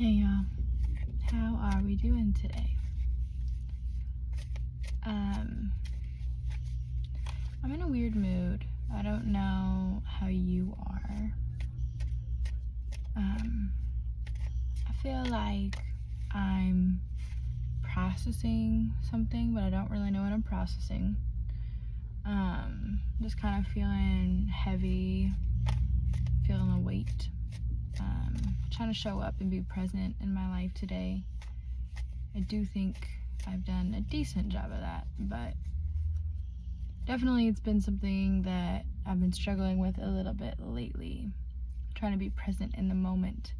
Hey y'all, how are we doing today? I'm in a weird mood. I don't know how you are. I feel like I'm processing something, but I don't really know what I'm processing. Just kind of feeling heavy, feeling a weight. Trying to show up and be present in my life today. I do think I've done a decent job of that, but definitely it's been something that I've been struggling with a little bit lately. Trying to be present in the moment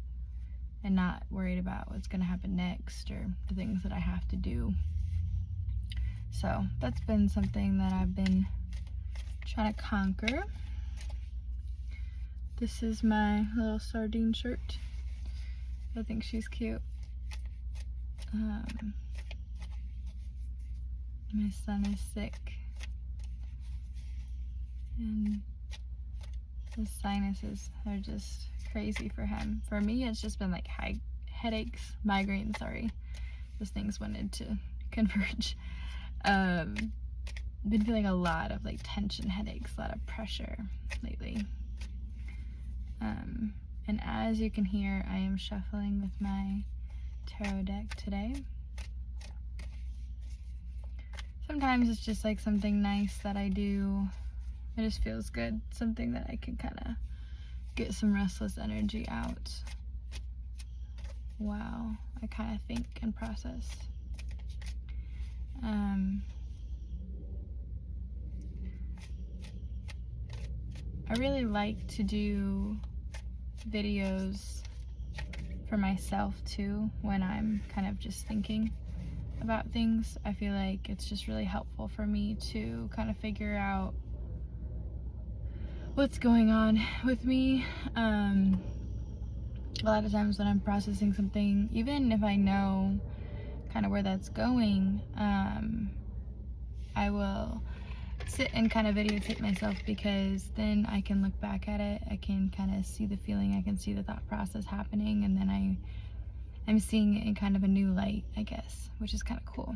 and not worried about what's going to happen next or the things that I have to do. So that's been something that I've been trying to conquer. This is my little sardine shirt. I think she's cute. My son is sick and his sinuses are just crazy for him. For me, it's just been like headaches, migraines, those things wanted to converge. Been feeling a lot of like tension headaches, a lot of pressure lately. And as you can hear, I am shuffling with my tarot deck today. Sometimes it's just like something nice that I do. It just feels good. Something that I can kind of get some restless energy out. Wow, I kind of think and process. I really like to do videos for myself too when I'm kind of just thinking about things. I feel like it's just really helpful for me to kind of figure out what's going on with me. A lot of times when I'm processing something, even if I know kind of where that's going, I will sit and kind of videotape myself, because then I can look back at it, I can kind of see the feeling, I can see the thought process happening, and then I'm seeing it in kind of a new light, I guess, which is kind of cool.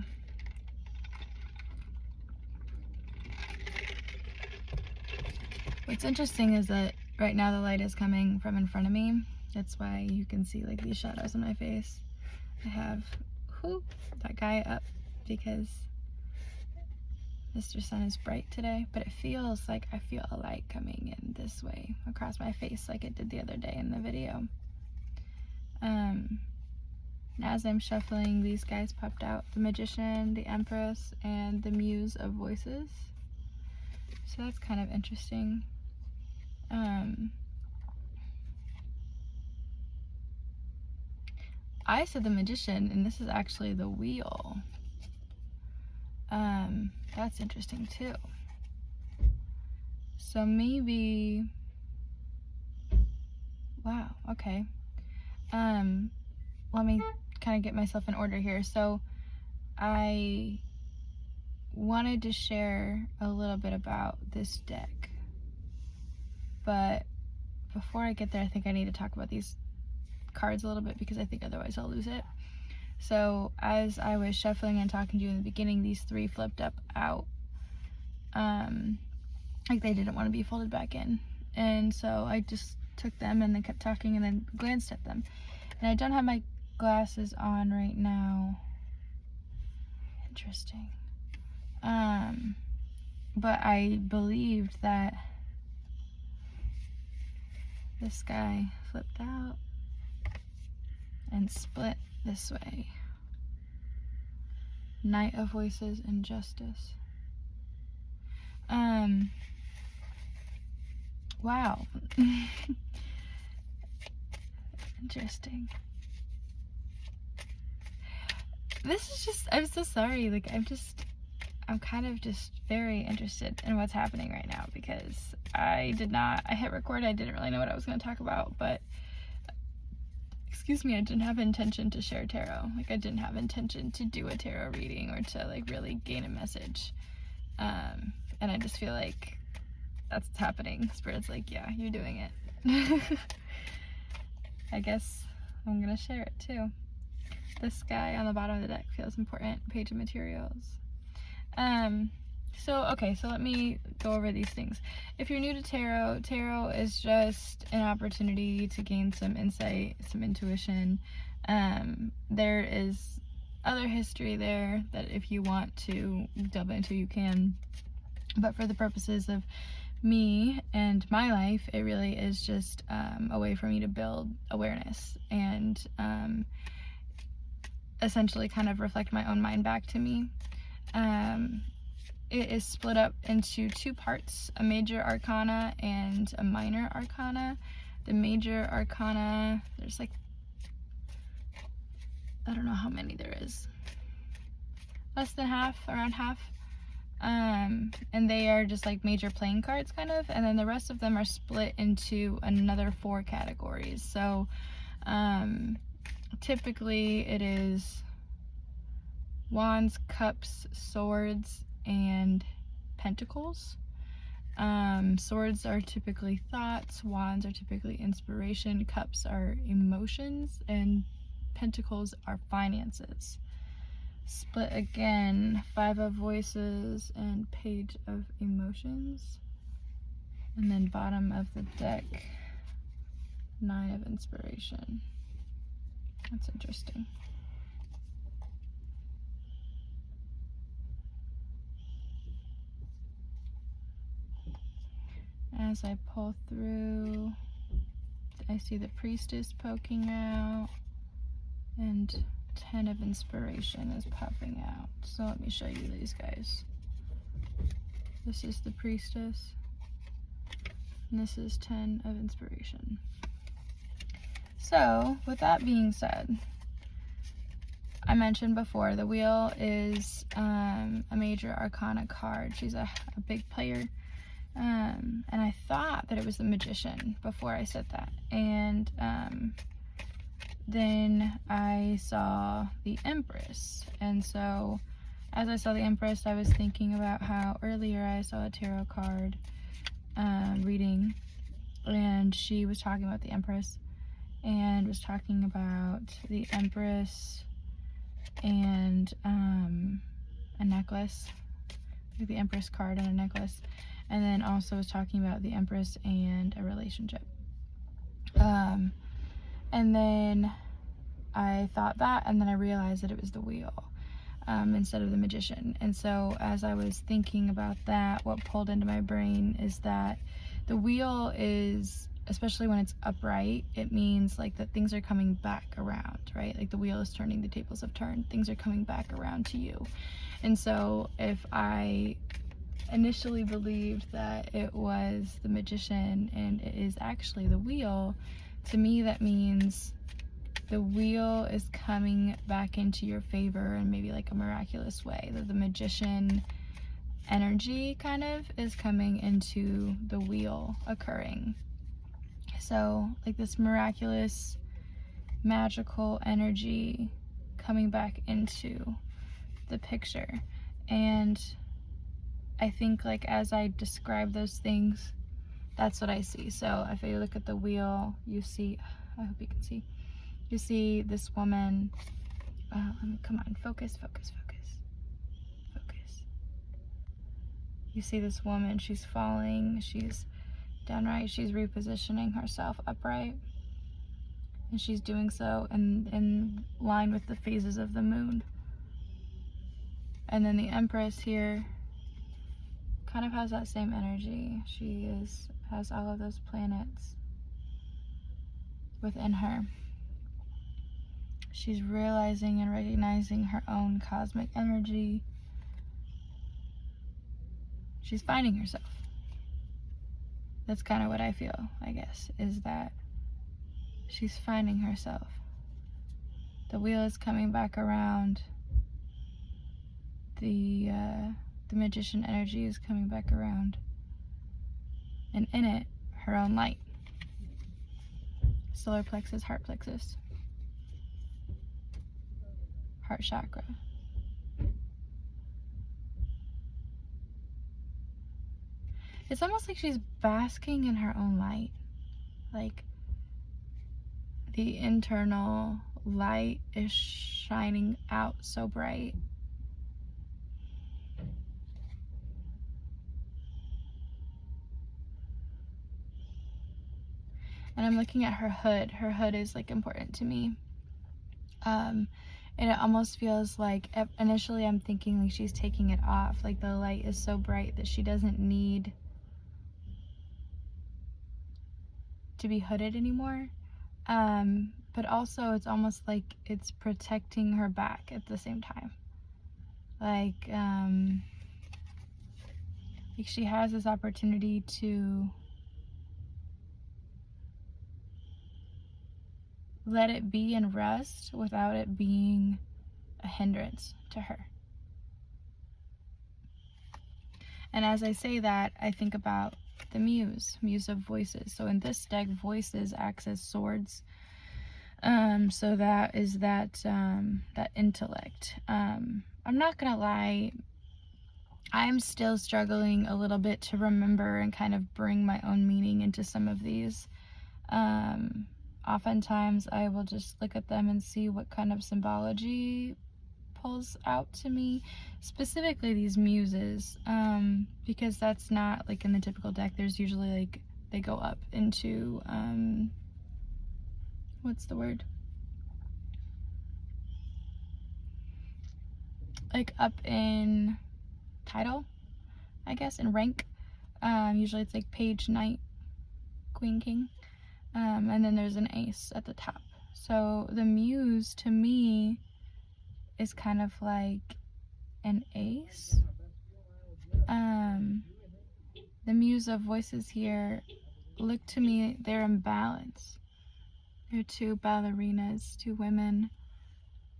What's interesting is that right now the light is coming from in front of me. That's why you can see like these shadows on my face. I have that guy up because Mr. Sun is bright today, but it feels like I feel a light coming in this way across my face like it did the other day in the video. As I'm shuffling, these guys popped out: the Magician, the Empress, and the Muse of Voices. So that's kind of interesting. I said the Magician, and this is actually the Wheel. That's interesting too. So maybe, wow, okay. Let me kind of get myself in order here. So I wanted to share a little bit about this deck, but before I get there, I think I need to talk about these cards a little bit, because I think otherwise I'll lose it. So as I was shuffling and talking to you in the beginning, these three flipped up out, like they didn't want to be folded back in, and so I just took them and then kept talking and then glanced at them. And I don't have my glasses on right now. Interesting. But I believed that this guy flipped out and split this way. Knight of Voices and Justice. Wow. Interesting. This is just, I'm so sorry, like I'm kind of just very interested in what's happening right now, because I hit record, I didn't really know what I was going to talk about, but excuse me, I didn't have intention to share tarot. Like I didn't have intention to do a tarot reading or to like really gain a message. And I just feel like that's what's happening. Spirit's like, yeah, you're doing it. I guess I'm gonna share it too. The sky on the bottom of the deck feels important. Page of materials. So let me go over these things. If you're new to tarot, tarot is just an opportunity to gain some insight, some intuition. There is other history there that if you want to delve into, you can. But for the purposes of me and my life, it really is just a way for me to build awareness and essentially kind of reflect my own mind back to me. It is split up into two parts, a major arcana and a minor arcana. The major arcana, there's like, I don't know how many there is. Less than half, around half. And they are just like major playing cards kind of, and then the rest of them are split into another 4 categories. So typically it is wands, cups, swords, and pentacles. Swords are typically thoughts, wands are typically inspiration, cups are emotions, and pentacles are finances. Split again, 5 of voices and page of emotions. And then bottom of the deck, 9 of inspiration. That's interesting. As I pull through, I see the priestess poking out, and 10 of inspiration is popping out. So let me show you these guys. This is the priestess, and this is 10 of inspiration. So with that being said, I mentioned before the wheel is a major arcana card. She's a big player. And I thought that it was the magician before I said that. And then I saw the Empress. And so as I saw the Empress, I was thinking about how earlier I saw a tarot card reading, and she was talking about the Empress and was talking about the Empress and a necklace, like the Empress card and a necklace. And then also was talking about the Empress and a relationship. And then I thought that, and then I realized that it was the wheel instead of the magician. And so as I was thinking about that, what pulled into my brain is that the wheel is, especially when it's upright, it means like that things are coming back around, right? Like the wheel is turning, the tables have turned, things are coming back around to you. And so if I initially believed that it was the magician and it is actually the wheel, to me that means the wheel is coming back into your favor in maybe like a miraculous way. That the magician energy kind of is coming into the wheel occurring. So like this miraculous, magical energy coming back into the picture. And I think like as I describe those things, that's what I see. So if you look at the wheel, you see, I hope you can see, you see this woman, come on, focus. You see this woman, she's falling, she's downright, she's repositioning herself upright. And she's doing so in line with the phases of the moon. And then the Empress here kind of has that same energy. She has all of those planets within her. She's realizing and recognizing her own cosmic energy. She's finding herself. That's kind of what I feel, I guess, is that she's finding herself. The wheel is coming back around. The magician energy is coming back around. And in it, her own light. Solar plexus, heart plexus. Heart chakra. It's almost like she's basking in her own light. Like the internal light is shining out so bright. And I'm looking at her hood. Her hood is like important to me. And it almost feels like, initially I'm thinking like she's taking it off. Like the light is so bright that she doesn't need to be hooded anymore. But also it's almost like it's protecting her back at the same time. Like she has this opportunity to let it be and rest without it being a hindrance to her. And as I say that, I think about the muse of voices. So in this deck, voices acts as swords. So that is that intellect. I'm not gonna lie, I'm still struggling a little bit to remember and kind of bring my own meaning into some of these. Oftentimes I will just look at them and see what kind of symbology pulls out to me, specifically these muses, because that's not like in the typical deck. There's usually like they go up into what's the word, like up in title, I guess, in rank. Usually it's like page, knight, queen, king, and then there's an ace at the top. So the muse to me is kind of like an ace. The muse of voices here, look to me, they're in balance. They're two ballerinas, two women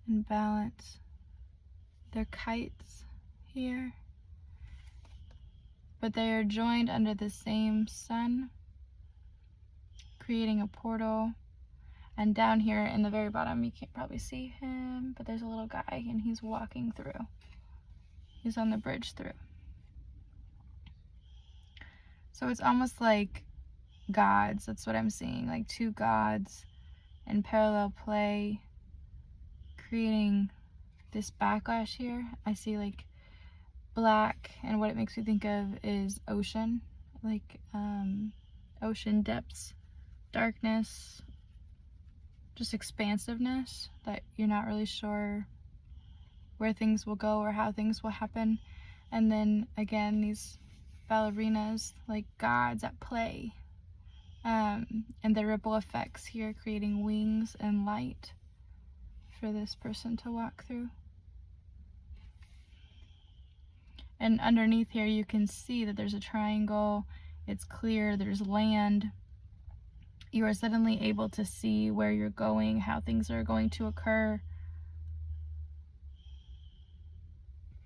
in balance. They're kites here, but they are joined under the same sun, creating a portal. And down here in the very bottom, you can't probably see him, but there's a little guy and he's walking through. He's on the bridge through. So it's almost like gods, that's what I'm seeing, like two gods in parallel play, creating this backlash here. I see like black, and what it makes me think of is ocean, like ocean depths, darkness, just expansiveness, that you're not really sure where things will go or how things will happen. And then again, these ballerinas, like gods at play, and the ripple effects here creating wings and light for this person to walk through. And underneath here you can see that there's a triangle, it's clear, there's land. You are suddenly able to see where you're going, how things are going to occur,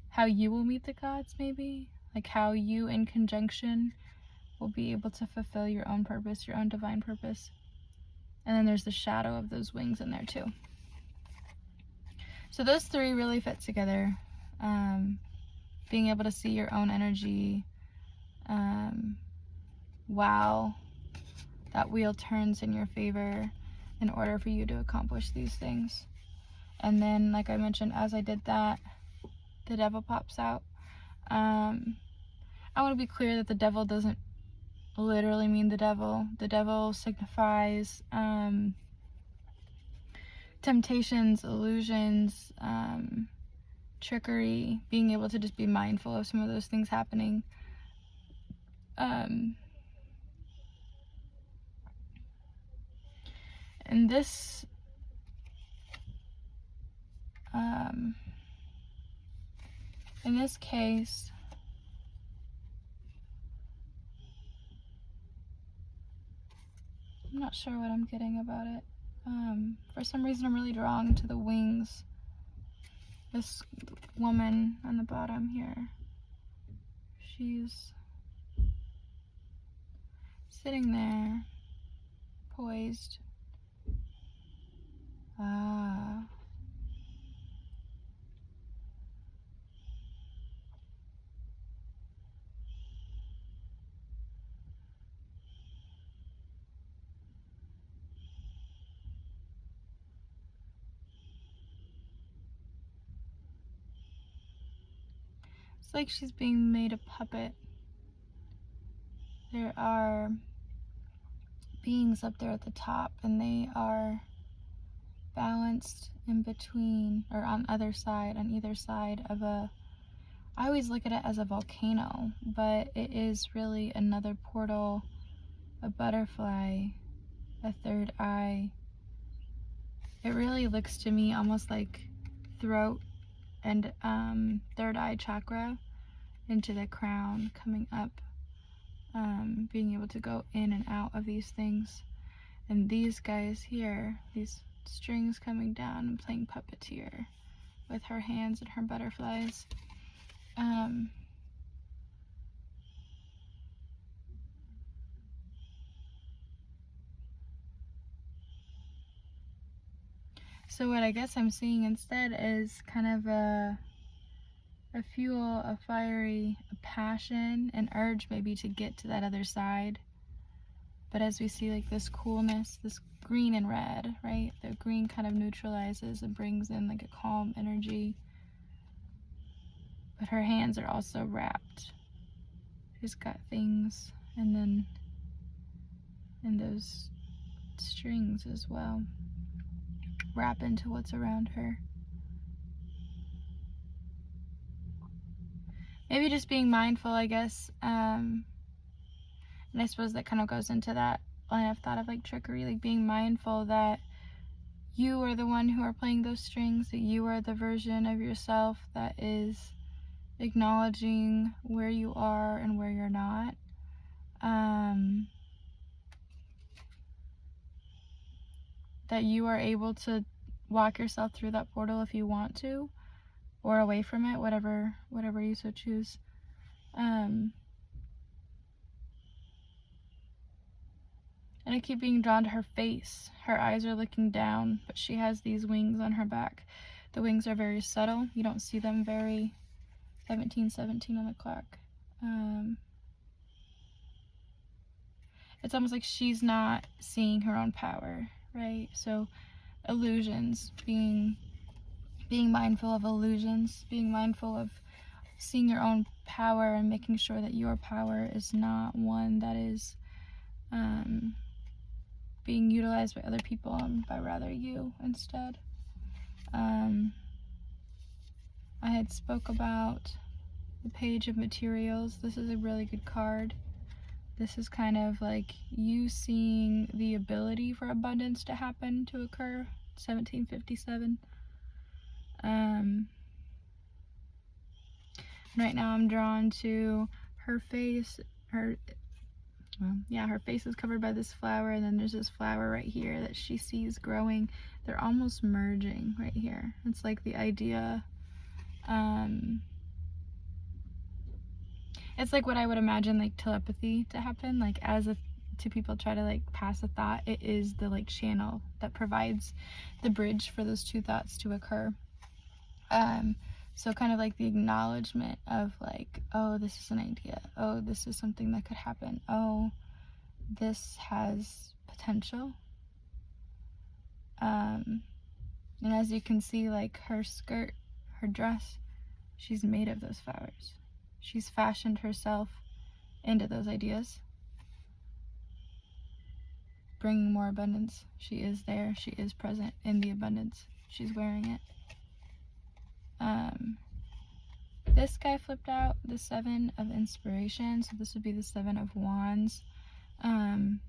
how you will meet the gods, maybe, like how you in conjunction will be able to fulfill your own purpose, your own divine purpose. And then there's the shadow of those wings in there too. So those three really fit together. Being able to see your own energy while that wheel turns in your favor in order for you to accomplish these things. And then, like I mentioned, as I did that, the devil pops out. I want to be clear that the devil doesn't literally mean the devil. The devil signifies temptations, illusions, trickery, being able to just be mindful of some of those things happening. In this case, I'm not sure what I'm getting about it. For some reason I'm really drawn to the wings. This woman on the bottom here, she's sitting there, poised. It's like she's being made a puppet. There are beings up there at the top, and they are balanced in between, or on either side of a, I always look at it as a volcano, but it is really another portal, a butterfly, a third eye. It really looks to me almost like throat and third eye chakra into the crown, coming up, being able to go in and out of these things. And these guys here, these strings coming down and playing puppeteer with her hands and her butterflies. So what I guess I'm seeing instead is kind of a fuel, a fiery, a passion, an urge maybe to get to that other side. But as we see, like, this coolness, this green and red, right? The green kind of neutralizes and brings in like a calm energy. But her hands are also wrapped. She's got things, and then in those strings as well, wrap into what's around her. Maybe just being mindful, I guess, and I suppose that kind of goes into that line of thought of like trickery, like being mindful that you are the one who are playing those strings, that you are the version of yourself that is acknowledging where you are and where you're not. That you are able to walk yourself through that portal if you want to, or away from it, whatever you so choose. And I keep being drawn to her face. Her eyes are looking down, but she has these wings on her back. The wings are very subtle. You don't see them very. 17:17 on the clock. It's almost like she's not seeing her own power, right? So illusions, being mindful of illusions, being mindful of seeing your own power and making sure that your power is not one that is being utilized by other people, by rather you instead. I had spoke about the Page of Materials. This is a really good card. This is kind of like you seeing the ability for abundance to happen, to occur. 1757. Right now I'm drawn to her face. Her face is covered by this flower, and then there's this flower right here that she sees growing. They're almost merging right here. It's like the idea, it's like what I would imagine like telepathy to happen, like as if two people try to like pass a thought, it is the like channel that provides the bridge for those two thoughts to occur. So kind of like the acknowledgement of like, oh, this is an idea, oh, this is something that could happen, oh, this has potential. And as you can see, like her skirt, her dress, she's made of those flowers. She's fashioned herself into those ideas, bringing more abundance. She is there. She is present in the abundance. She's wearing it. This guy flipped out, the Seven of Inspiration. So this would be the Seven of Wands. I'll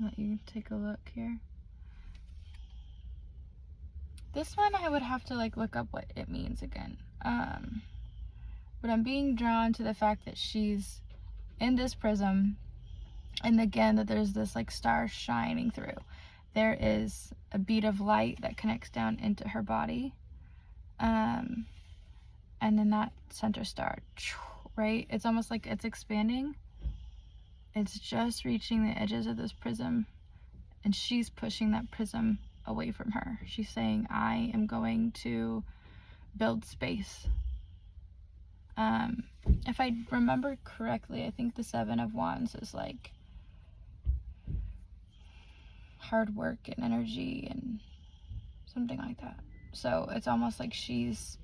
let you take a look here. This one I would have to like look up what it means again. But I'm being drawn to the fact that she's in this prism, and again that there's this like star shining through. There is a bead of light that connects down into her body, and then that center star, right? It's almost like it's expanding. It's just reaching the edges of this prism, and she's pushing that prism away from her. She's saying, I am going to build space. If I remember correctly, I think the Seven of Wands is like hard work and energy and something like that. So it's almost like she's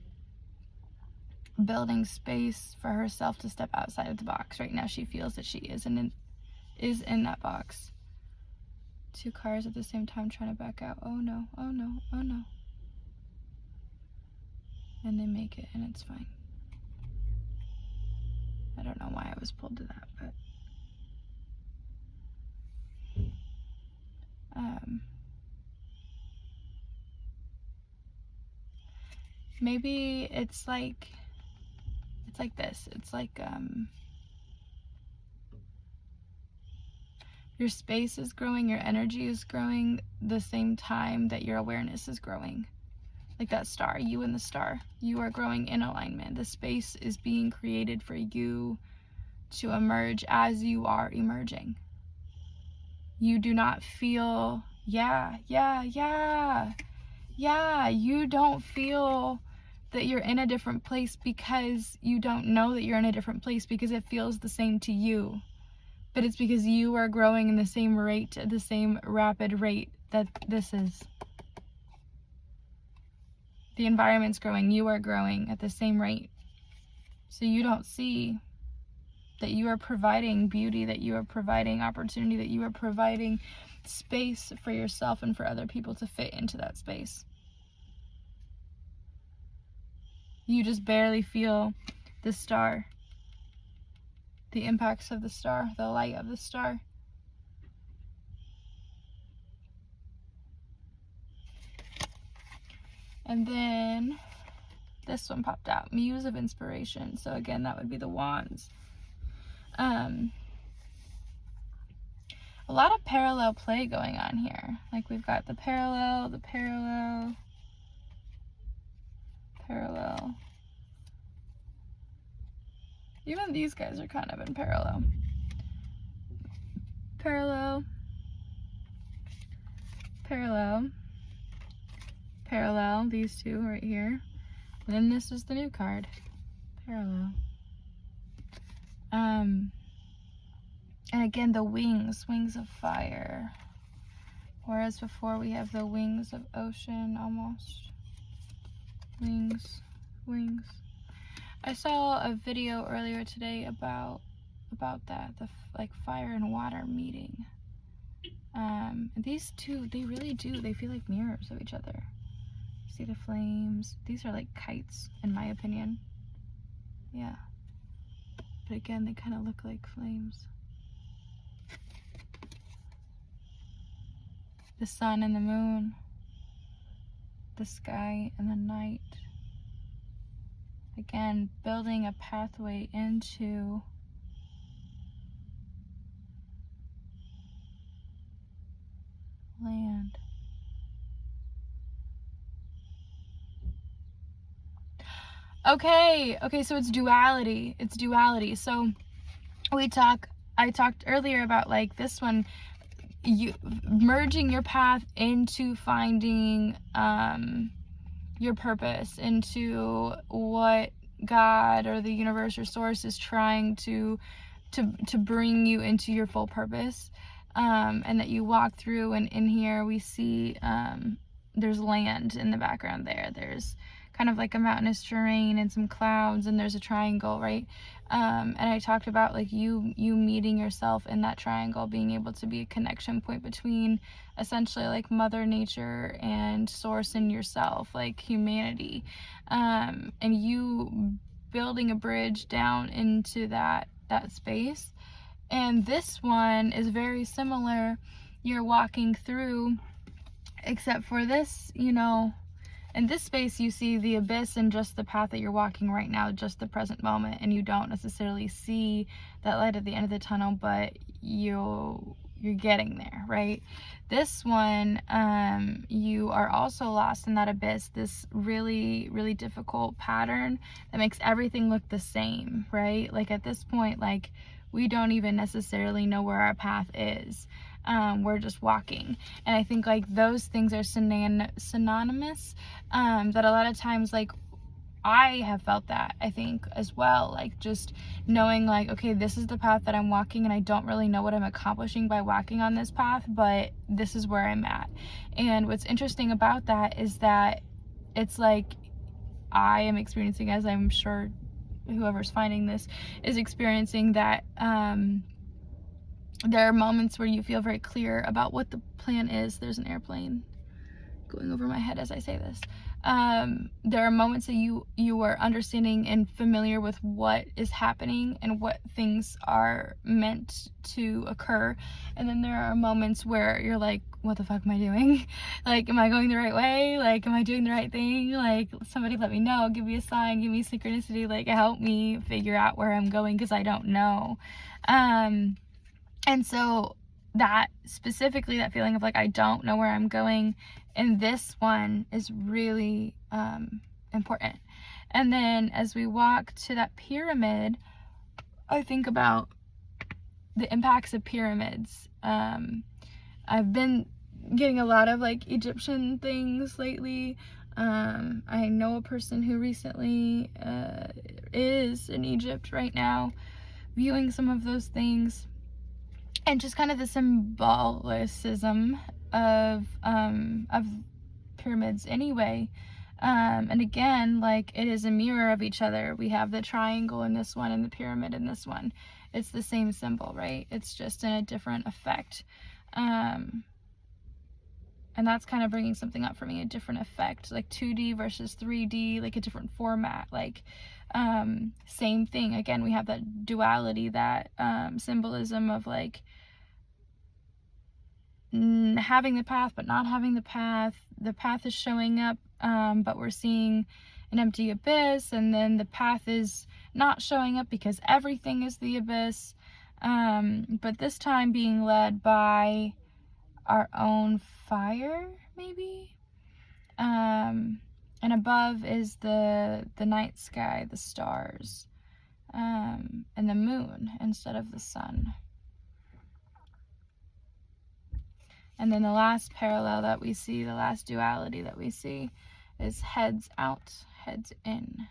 building space for herself to step outside of the box. Right now she feels that she is in that box. 2 cars at the same time trying to back out. Oh no, oh no, oh no. And they make it, and it's fine. I don't know why I was pulled to that, but maybe it's like this. It's like your space is growing, your energy is growing the same time that your awareness is growing. Like that star, you and the star, you are growing in alignment. The space is being created for you to emerge as you are emerging. You do not feel, you don't feel that you're in a different place because you don't know that you're in a different place, because it feels the same to you. But it's because you are growing in the same rate, the same rapid rate that this is. The environment's growing, you are growing at the same rate. So you don't see that you are providing beauty, that you are providing opportunity, that you are providing space for yourself and for other people to fit into that space. You just barely feel the star, the impacts of the star, the light of the star. And then this one popped out, Muse of Inspiration. So again, that would be the wands. A lot of parallel play going on here. Like we've got the parallel. Even these guys are kind of in parallel. Parallel, these two right here. And then this is the new card, parallel. And again, the wings of fire. Whereas before we have the wings of ocean, almost. Wings. I saw a video earlier today about that, the like fire and water meeting. These two, they really do, they feel like mirrors of each other. See the flames? These are like kites, in my opinion. Yeah. But again, they kind of look like flames. The sun and the moon. The sky and the night. Again, building a pathway into land. Okay, so it's duality. So I talked earlier about like this one, you merging your path into finding your purpose, into what God or the universe or source is trying to bring you into your full purpose, and that you walk through. And in here we see there's land in the background there. There's kind of like a mountainous terrain and some clouds, and there's a triangle, right? And I talked about like you meeting yourself in that triangle, being able to be a connection point between essentially like Mother Nature and Source and yourself, like humanity, and you building a bridge down into that space. And this one is very similar. You're walking through, except for this, you know, in this space you see the abyss and just the path that you're walking right now, just the present moment, and you don't necessarily see that light at the end of the tunnel, but you're getting there, right? This one, you are also lost in that abyss, this really, really difficult pattern that makes everything look the same, right? Like at this point, like we don't even necessarily know where our path is. We're just walking. And I think like those things are synonymous, that a lot of times, like I have felt that, I think as well, like just knowing like, okay, this is the path that I'm walking and I don't really know what I'm accomplishing by walking on this path, but this is where I'm at. And what's interesting about that is that it's like I am experiencing, as I'm sure whoever's finding this is experiencing, that there are moments where you feel very clear about what the plan is. There's an airplane going over my head as I say this. There are moments that you are understanding and familiar with what is happening and what things are meant to occur, and then there are moments where you're like, what the fuck am I doing? Like, am I going the right way? Like, am I doing the right thing? Like, somebody let me know, give me a sign, give me synchronicity, like help me figure out where I'm going, because I don't know. And so that specifically, that feeling of like, I don't know where I'm going, and this one is really important. And then as we walk to that pyramid, I think about the impacts of pyramids. I've been getting a lot of like Egyptian things lately. I know a person who recently is in Egypt right now, viewing some of those things, and just kind of the symbolicism of pyramids anyway. And again, like, it is a mirror of each other. We have the triangle in this one and the pyramid in this one. It's the same symbol, right? It's just in a different effect. And that's kind of bringing something up for me, a different effect, like 2D versus 3D, like a different format, like same thing. Again, we have that duality, that symbolism of like having the path but not having the path. The path is showing up, but we're seeing an empty abyss, and then the path is not showing up because everything is the abyss, but this time being led by our own fire, maybe. And above is the night sky, the stars, and the moon instead of the sun. And then the last parallel that we see, the last duality that we see, is heads out, heads in.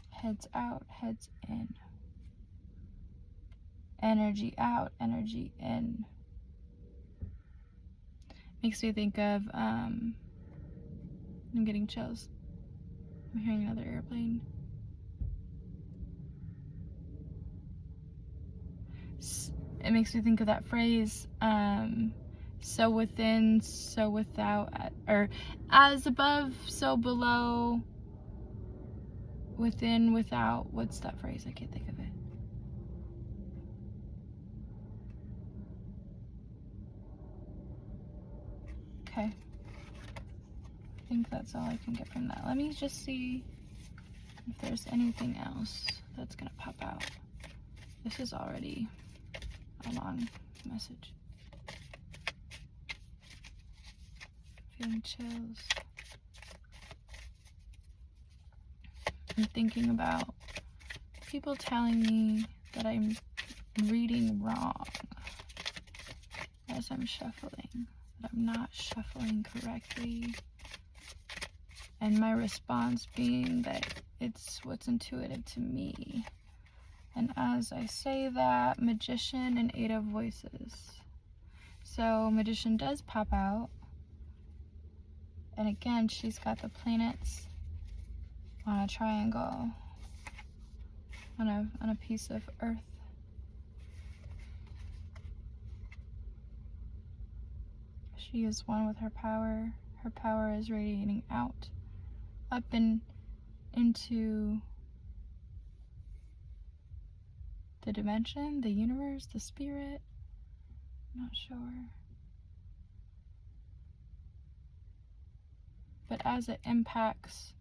Heads out, heads in. Energy out, energy in. Makes me think of, I'm getting chills. I'm hearing another airplane. It makes me think of that phrase, so within, so without, or as above, so below, within, without. What's that phrase? I can't think of it. Okay. I think that's all I can get from that. Let me just see if there's anything else that's gonna pop out. This is already a long message. Feeling chills. I'm thinking about people telling me that I'm reading wrong as I'm shuffling, that I'm not shuffling correctly, and my response being that it's what's intuitive to me. And as I say that, Magician and 8 of Voices. So Magician does pop out, and again, she's got the planets on a triangle, on a piece of earth. She is one with her power. Her power is radiating out, up and into the dimension, the universe, the spirit. I'm not sure. But as it impacts,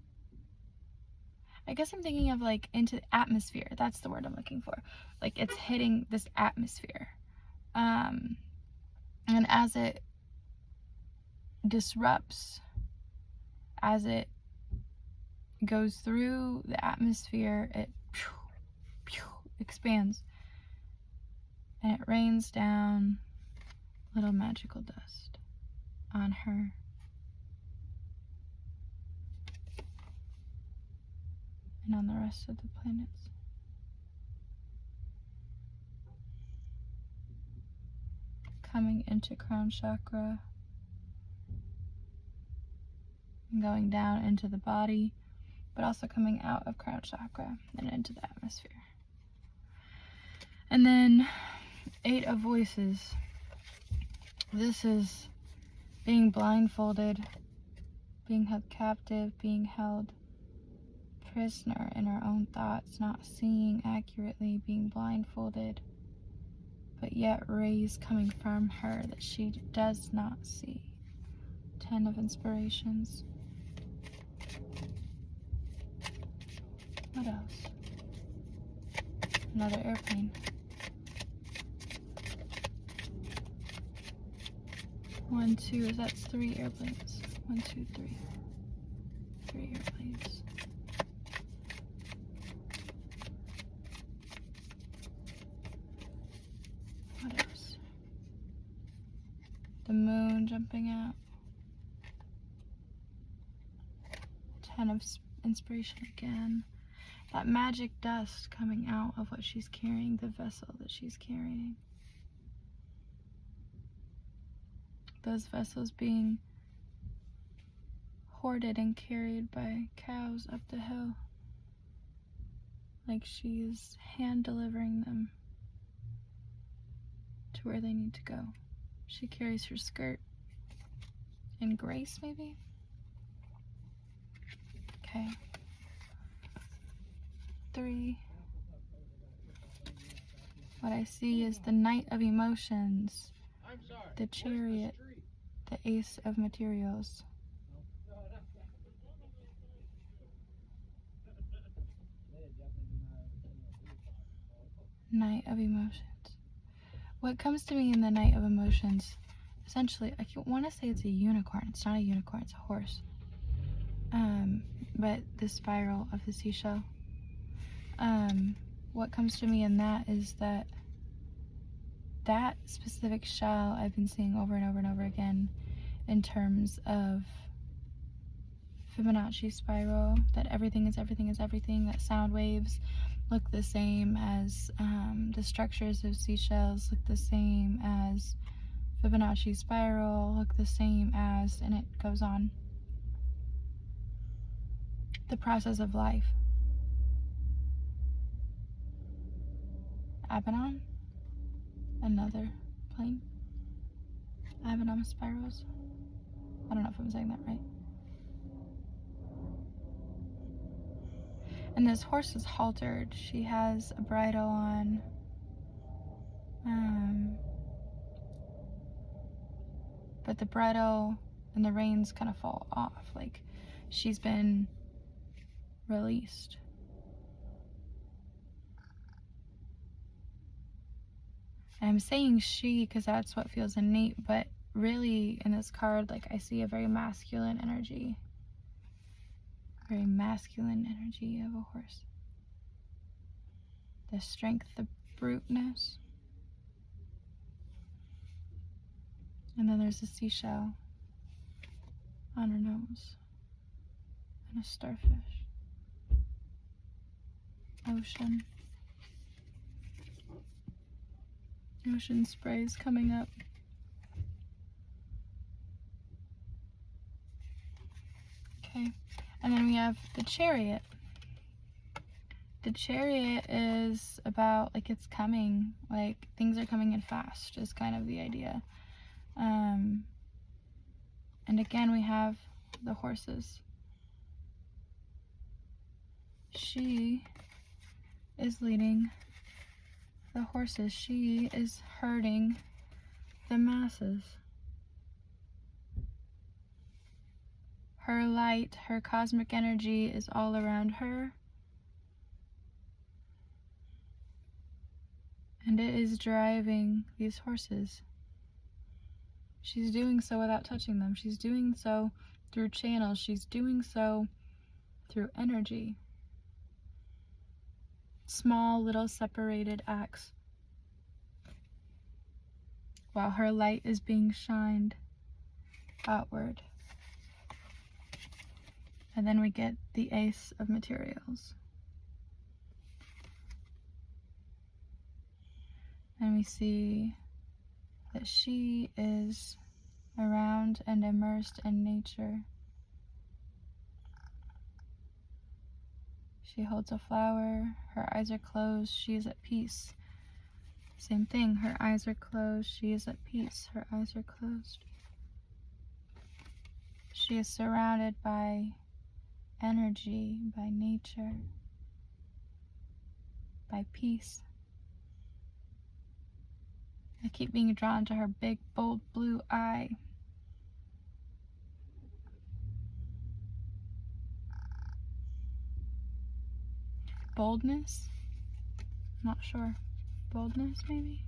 I guess I'm thinking of like into the atmosphere. That's the word I'm looking for. Like, it's hitting this atmosphere. And as it disrupts, as it goes through the atmosphere, it expands, and it rains down little magical dust on her. And on the rest of the planets. Coming into crown chakra. and going down into the body, but also coming out of crown chakra and into the atmosphere. And then 8 of Voices. This is being blindfolded, being held captive, being held prisoner in our own thoughts, not seeing accurately, being blindfolded, but yet rays coming from her that she does not see. 10 of Inspirations. What else? Another airplane. 1, 2, that's 3 airplanes. 1, 2, 3. 3 airplanes. What else? The moon jumping out. 10 of Inspiration again. That magic dust coming out of what she's carrying, the vessel that she's carrying. Those vessels being hoarded and carried by cows up the hill, like she's hand delivering them to where they need to go. She carries her skirt in grace, maybe? Okay. 3. What I see is the Knight of Emotions, the Chariot, the Ace of Materials. Knight of Emotions. What comes to me in the Knight of Emotions, essentially, I want to say it's a unicorn. It's not a unicorn, it's a horse. But the spiral of the seashell. What comes to me in that is that specific shell I've been seeing over and over and over again in terms of Fibonacci spiral, that everything is everything is everything, that sound waves look the same as the structures of seashells, look the same as Fibonacci spiral, look the same as, and it goes on. The process of life. Abaddon, another plane. Abaddon spirals. I don't know if I'm saying that right. And this horse is haltered. She has a bridle on. But the bridle and the reins kind of fall off. Like she's been released. And I'm saying she because that's what feels innate, but really in this card, like I see a very masculine energy. Very masculine energy of a horse. The strength, the bruteness. And then there's a seashell on her nose. And a starfish. Ocean. Ocean sprays coming up. Okay. And then we have the Chariot. The Chariot is about, like, it's coming, like things are coming in fast is kind of the idea. And again we have the horses. She is leading the horses. She is herding the masses. Her light, her cosmic energy is all around her. And it is driving these horses. She's doing so without touching them. She's doing so through channels. She's doing so through energy. Small little separated acts. While her light is being shined outward. And then we get the Ace of Materials. And we see that she is around and immersed in nature. She holds a flower. Her eyes are closed. She is at peace. Same thing. Her eyes are closed. She is at peace. Her eyes are closed. She is surrounded by energy, by nature, by peace. I keep being drawn to her big, bold blue eye. Boldness? Not sure. Boldness, maybe?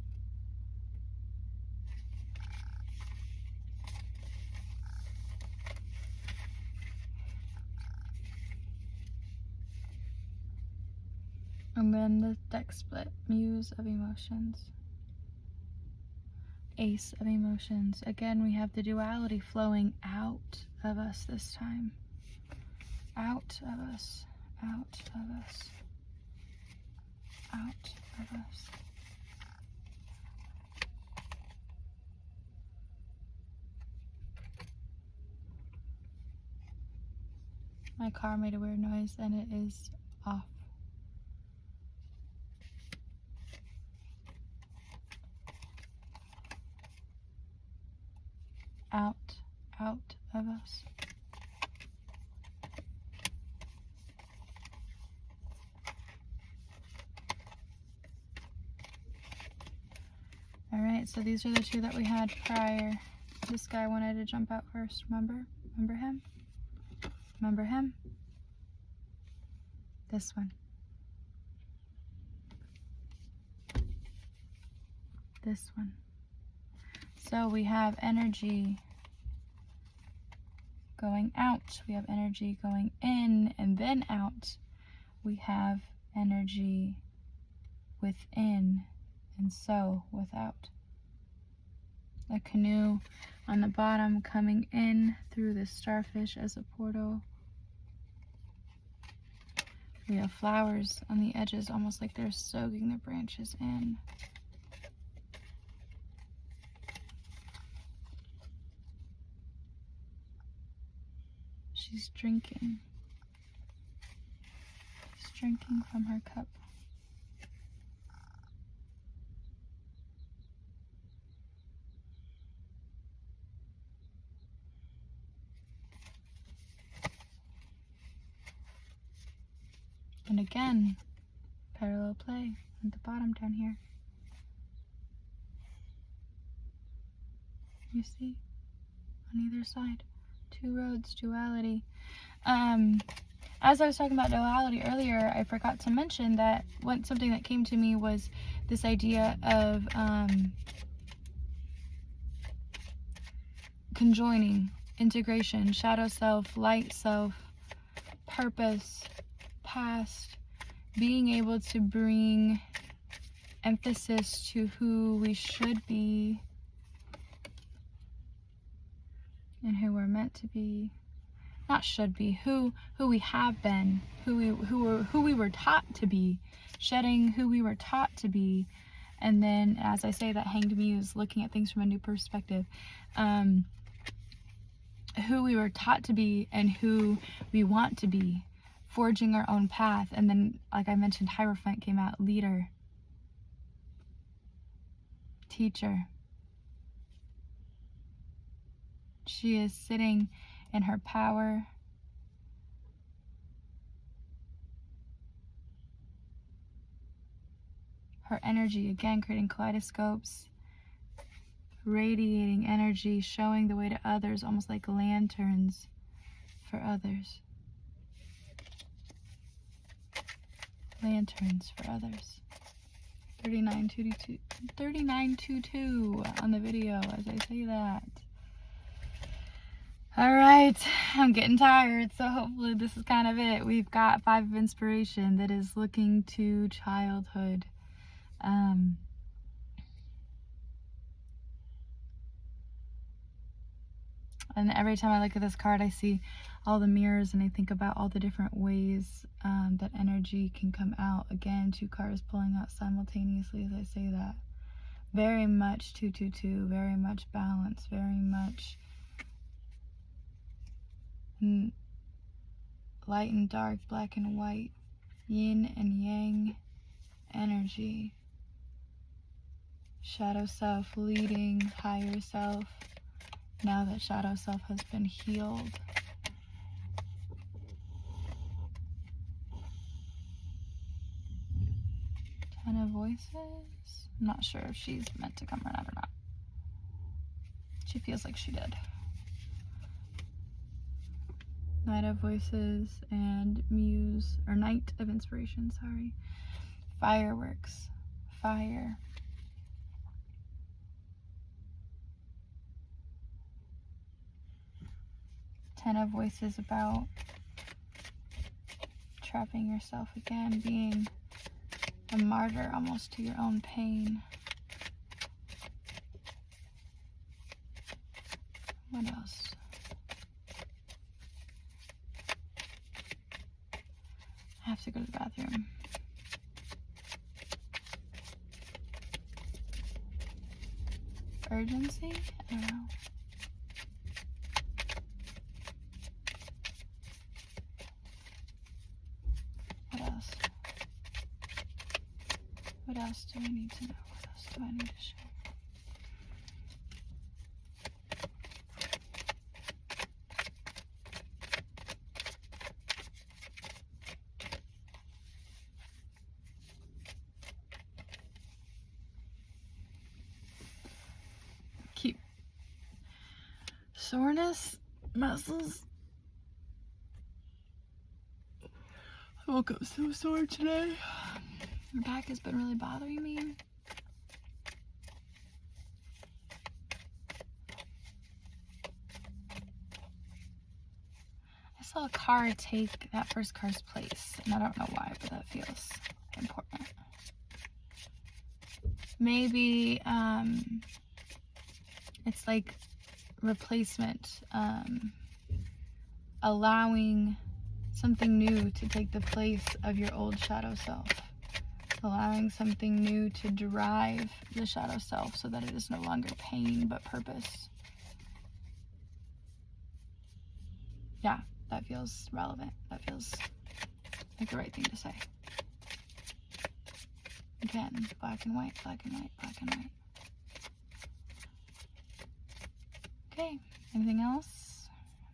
And then the deck split. Muse of Emotions. Ace of Emotions. Again, we have the duality flowing out of us this time. Out of us. Out of us. Out of us. My car made a weird noise and it is off. Out of us. Alright, so these are the two that we had prior. This guy wanted to jump out first, remember? Remember him? Remember him? This one. This one. So we have energy going out. We have energy going in and then out. We have energy within and so without. A canoe on the bottom coming in through the starfish as a portal. We have flowers on the edges, almost like they're soaking the branches in. She's drinking. She's drinking from her cup. And again, parallel play at the bottom down here. You see? On either side. Two roads, duality. As I was talking about duality earlier, I forgot to mention that something that came to me was this idea of conjoining, integration, shadow self, light self, purpose, past, being able to bring emphasis to who we should be and who we're meant to be. Not should be, who we have been, who we were taught to be, shedding who we were taught to be. And then, as I say that, Hanged Muse, looking at things from a new perspective, who we were taught to be and who we want to be, forging our own path. And then, like I mentioned, Hierophant came out, leader, teacher. She is sitting in her power. Her energy, again, creating kaleidoscopes, radiating energy, showing the way to others, almost like lanterns for others. Lanterns for others. 3922 on the video as I say that. Alright, I'm getting tired, so hopefully this is kind of it. We've got 5 of Inspiration that is looking to childhood. And every time I look at this card, I see all the mirrors and I think about all the different ways that energy can come out. Again, 2 cards pulling out simultaneously as I say that. Very much 222, very much balance, very much light and dark, black and white, yin and yang energy. Shadow self leading higher self now that shadow self has been healed. Ten of Voices. I'm not sure if she's meant to come or not. She feels like she did. Knight of Voices and Muse, or Knight of Inspiration, sorry. Fireworks. Fire. Ten of Voices about trapping yourself again, being a martyr almost to your own pain. What else? I have to go to the bathroom. Urgency? I don't know. What else? What else do I need to know? What else do I need to share? Keep soreness, muscles. I woke up so sore today. My back has been really bothering me. I saw a car take that first car's place, and I don't know why, but that feels important. Maybe it's like replacement, allowing something new to take the place of your old shadow self. Allowing something new to drive the shadow self so that it is no longer pain but purpose. Yeah, that feels relevant. That feels like the right thing to say. Again, black and white, black and white, black and white. Okay, anything else?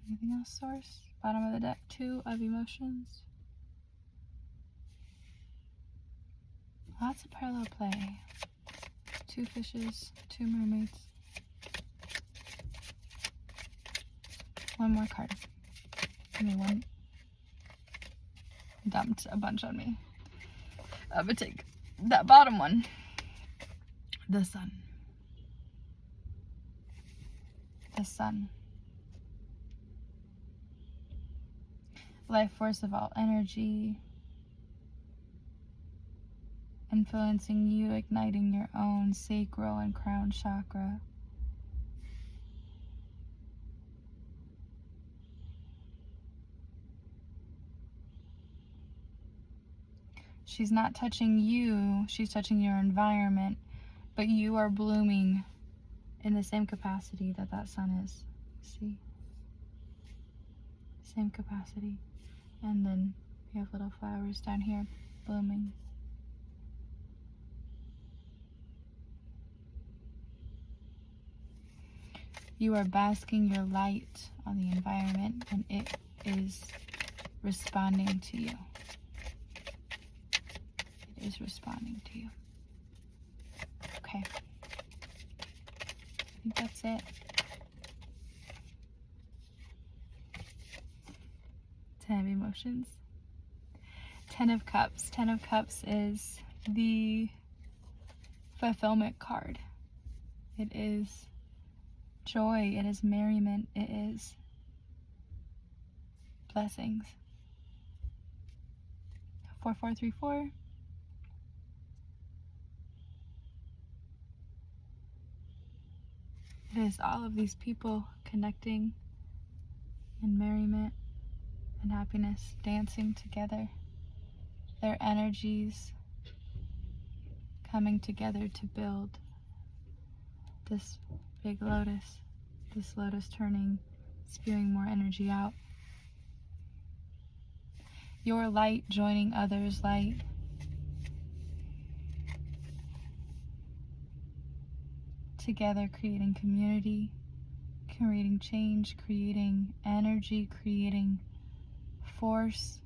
Anything else, Source? Bottom of the deck, 2 of Emotions. Lots of parallel play. 2 fishes, 2 mermaids. 1 more card. Give me 1. Dumped a bunch on me. I'm gonna take that bottom one. The Sun. The Sun. Life force of all energy. Influencing you, igniting your own sacral and crown chakra. She's not touching you, she's touching your environment, but you are blooming in the same capacity that that sun is. See? Same capacity. And then we have little flowers down here blooming. You are basking your light on the environment, and it is responding to you. It is responding to you. Okay. I think that's it. 10 of Emotions. 10 of Cups. 10 of Cups is the fulfillment card. It is joy, it is merriment, it is blessings. 4434. It is all of these people connecting in merriment and happiness, dancing together. Their energies coming together to build this big lotus. This lotus turning, spewing more energy out. Your light joining others' light. Together creating community, creating change, creating energy, creating force,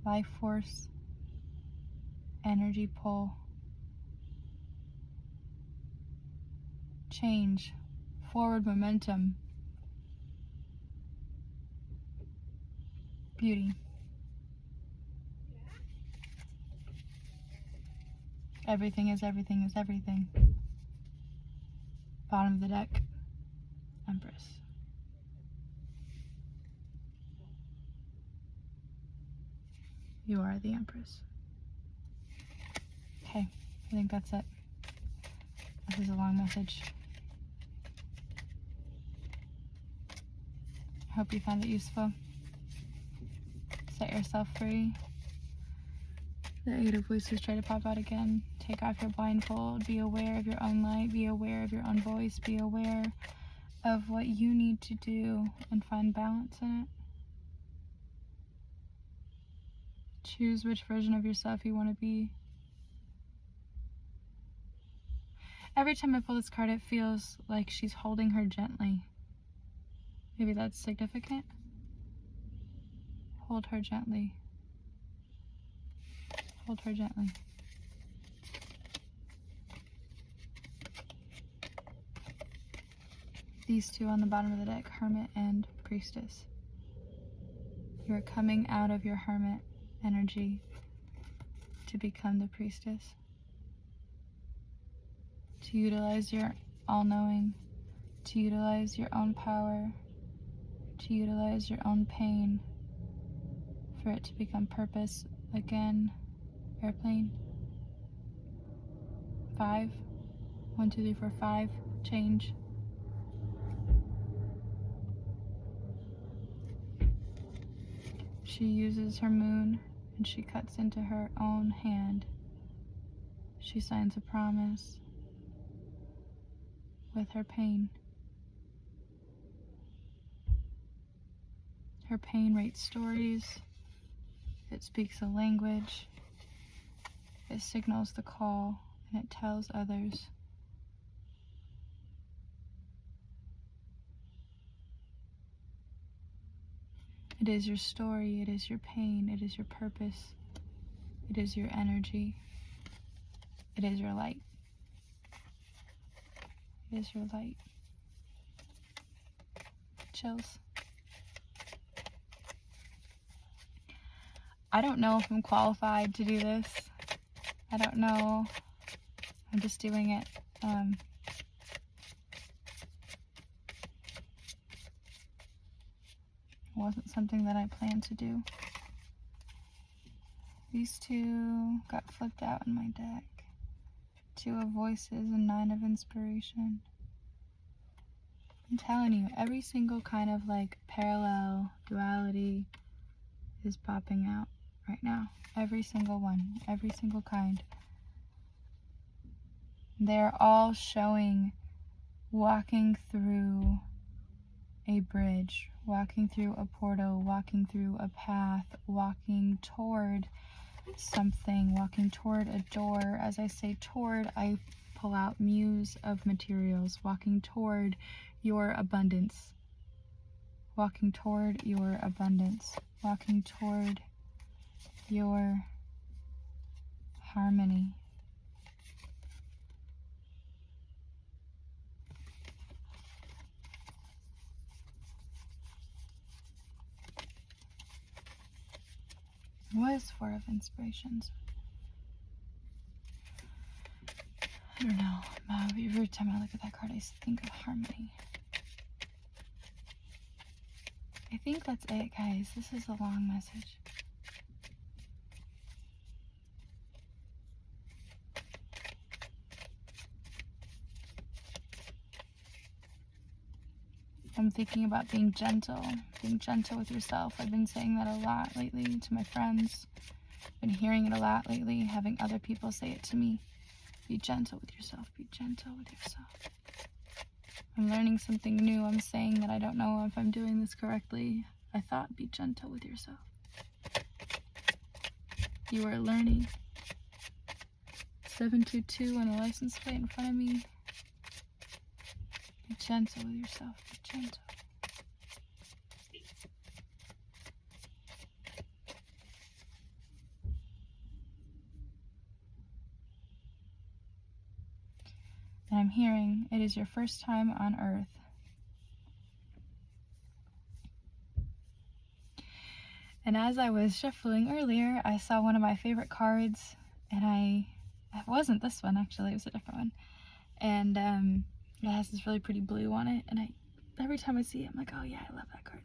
life force, energy pull, change, forward momentum, beauty. Everything is everything is everything. Bottom of the deck, Empress. You are the Empress. Okay, I think that's it. This is a long message. I hope you found it useful. Set yourself free. The eight of voices try to pop out again. Take off your blindfold. Be aware of your own light. Be aware of your own voice. Be aware of what you need to do and find balance in it. Choose which version of yourself you want to be. Every time I pull this card, it feels like she's holding her gently. Maybe that's significant. Hold her gently. Hold her gently. These two on the bottom of the deck, Hermit and Priestess. You're coming out of your Hermit energy to become the Priestess. To utilize your all-knowing, to utilize your own power, to utilize your own pain, for it to become purpose again. Airplane. 5. 1, 2, 3, 4, 5. Change. She uses her moon and she cuts into her own hand. She signs a promise with her pain. Her pain writes stories. It speaks a language. It signals the call, and it tells others. It is your story, it is your pain, it is your purpose, it is your energy, it is your light. It is your light. Chills. I don't know if I'm qualified to do this. I don't know. I'm just doing it. It wasn't something that I planned to do. These two got flipped out in my deck. 2 of Voices and 9 of Inspiration. I'm telling you, every single kind of like parallel duality is popping out right now. Every single one, every single kind. They're all showing walking through a bridge, walking through a portal, walking through a path, walking toward something, walking toward a door. As I say toward, I pull out muse of materials, walking toward your abundance, walking toward your abundance, walking toward your harmony. What is 4 of Inspirations? I don't know. Every time I look at that card, I think of harmony. I think that's it, guys. This is a long message. I'm thinking about being gentle with yourself. I've been saying that a lot lately to my friends. Been hearing it a lot lately, having other people say it to me. Be gentle with yourself. Be gentle with yourself. I'm learning something new. I'm saying that I don't know if I'm doing this correctly. I thought, be gentle with yourself. You are learning. 722 on a license plate in front of me. Be gentle with yourself. Be gentle. And I'm hearing it is your first time on Earth. And as I was shuffling earlier, I saw one of my favorite cards, and it wasn't this one actually, it was a different one. And it has this really pretty blue on it, and every time I see it, I'm like, oh yeah, I love that card.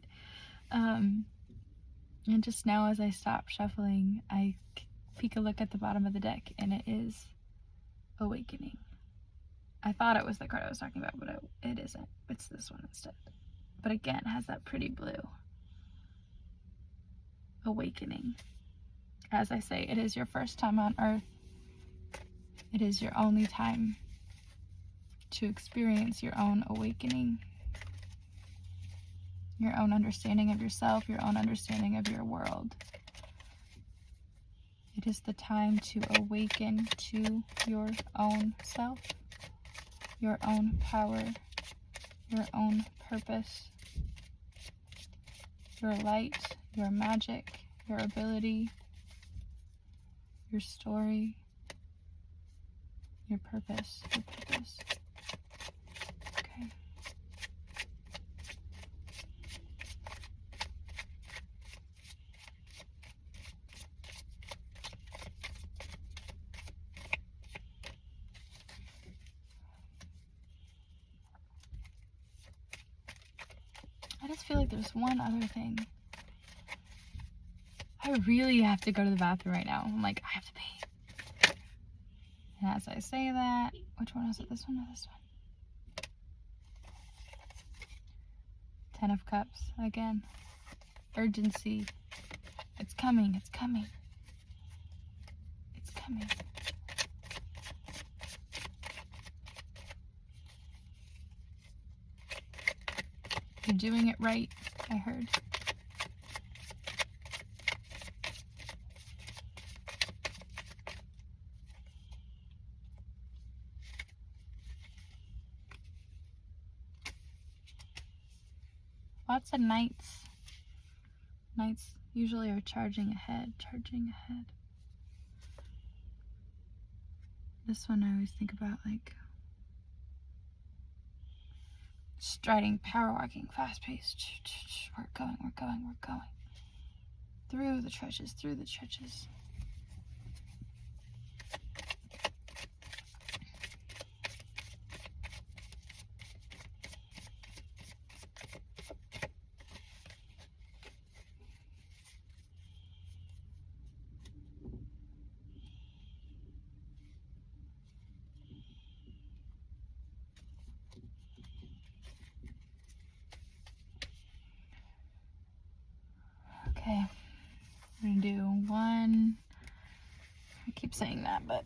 And just now as I stop shuffling, I peek a look at the bottom of the deck, and it is Awakening. I thought it was the card I was talking about, but it isn't. It's this one instead. But again, it has that pretty blue. Awakening. As I say, it is your first time on Earth. It is your only time to experience your own awakening, your own understanding of yourself, your own understanding of your world. It is the time to awaken to your own self, your own power, your own purpose, your light, your magic, your ability, your story, your purpose, your purpose. Okay. I just feel like there's one other thing. I really have to go to the bathroom right now. I'm like, I have to pee. And as I say that, which one is it? This one or this one? 10 of Cups again. Urgency. It's coming. It's coming. It's coming. You're doing it right, I heard. Lots of Knights. Knights usually are charging ahead, charging ahead. This one I always think about like striding, power walking, fast paced. We're going, we're going, we're going. Through the trenches, through the trenches. Okay, we're gonna do one. I keep saying that, but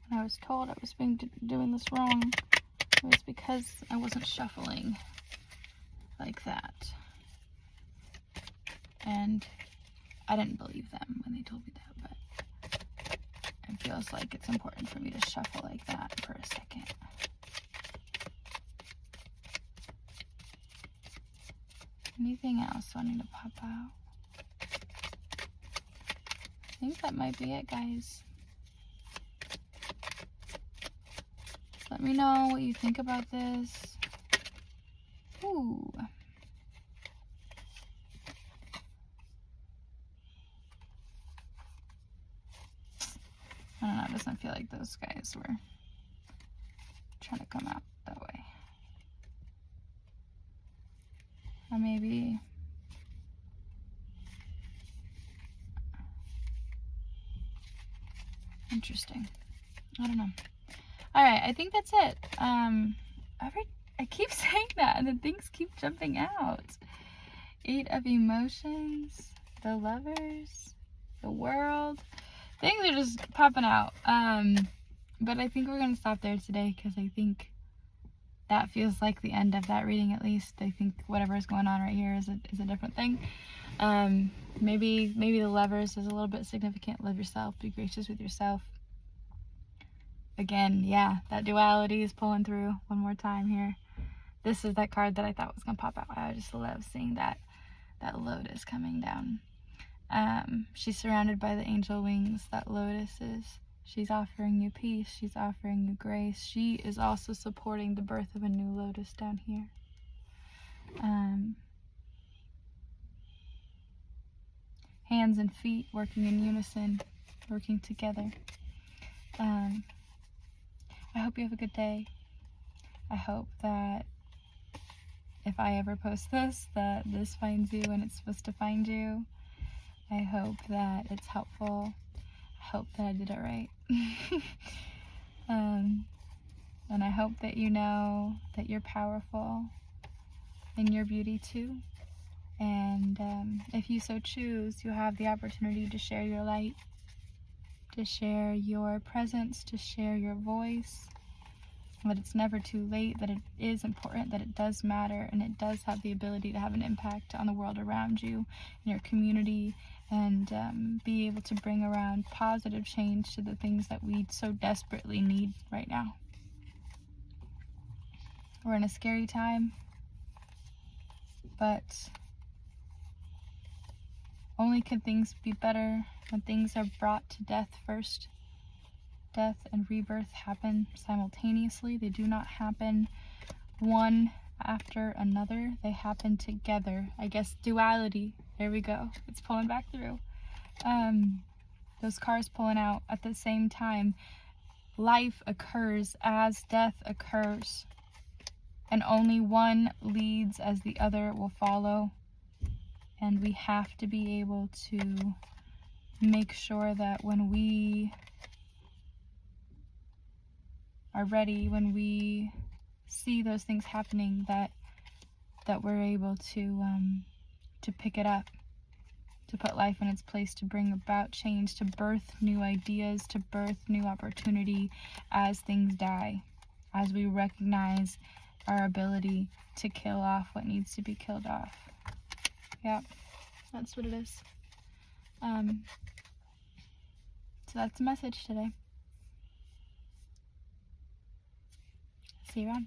when I was told I was doing this wrong, it was because I wasn't shuffling like that. And I didn't believe them when they told me that, but it feels like it's important for me to shuffle like that for a second. Anything else wanting to pop out? I think that might be it, guys. Let me know what you think about this. Ooh. I don't know, it doesn't feel like those guys were trying to come out that way. Or maybe Interesting. I don't know. All right, I think that's it. I keep saying that and then things keep jumping out. 8 of Emotions, the Lovers, the World. Things are just popping out. But I think we're going to stop there today because I think that feels like the end of that reading, at least. I think whatever is going on right here is a different thing. Maybe the Lovers is a little bit significant. Love yourself. Be gracious with yourself. Again, yeah, that duality is pulling through one more time here. This is that card that I thought was going to pop out. I just love seeing that lotus coming down. She's surrounded by the angel wings that lotus is. She's offering you peace. She's offering you grace. She is also supporting the birth of a new lotus down here. Hands and feet working in unison, working together. I hope you have a good day. I hope that if I ever post this, that this finds you when it's supposed to find you. I hope that it's helpful. I hope that I did it right. And I hope that you know that you're powerful in your beauty too. And if you so choose, you have the opportunity to share your light, to share your presence, to share your voice. That it's never too late, that it is important, that it does matter, and it does have the ability to have an impact on the world around you, in your community, and be able to bring around positive change to the things that we so desperately need right now. We're in a scary time, but only can things be better when things are brought to death first. Death and rebirth happen simultaneously. They do not happen one after another. They happen together. I guess duality. There we go. It's pulling back through. Those cars pulling out at the same time. Life occurs as death occurs. And only one leads as the other will follow. And we have to be able to make sure that when we are ready, when we see those things happening, that we're able to pick it up, to put life in its place, to bring about change, to birth new ideas, to birth new opportunity as things die, as we recognize our ability to kill off what needs to be killed off. Yeah, that's what it is. So that's the message today. See you around.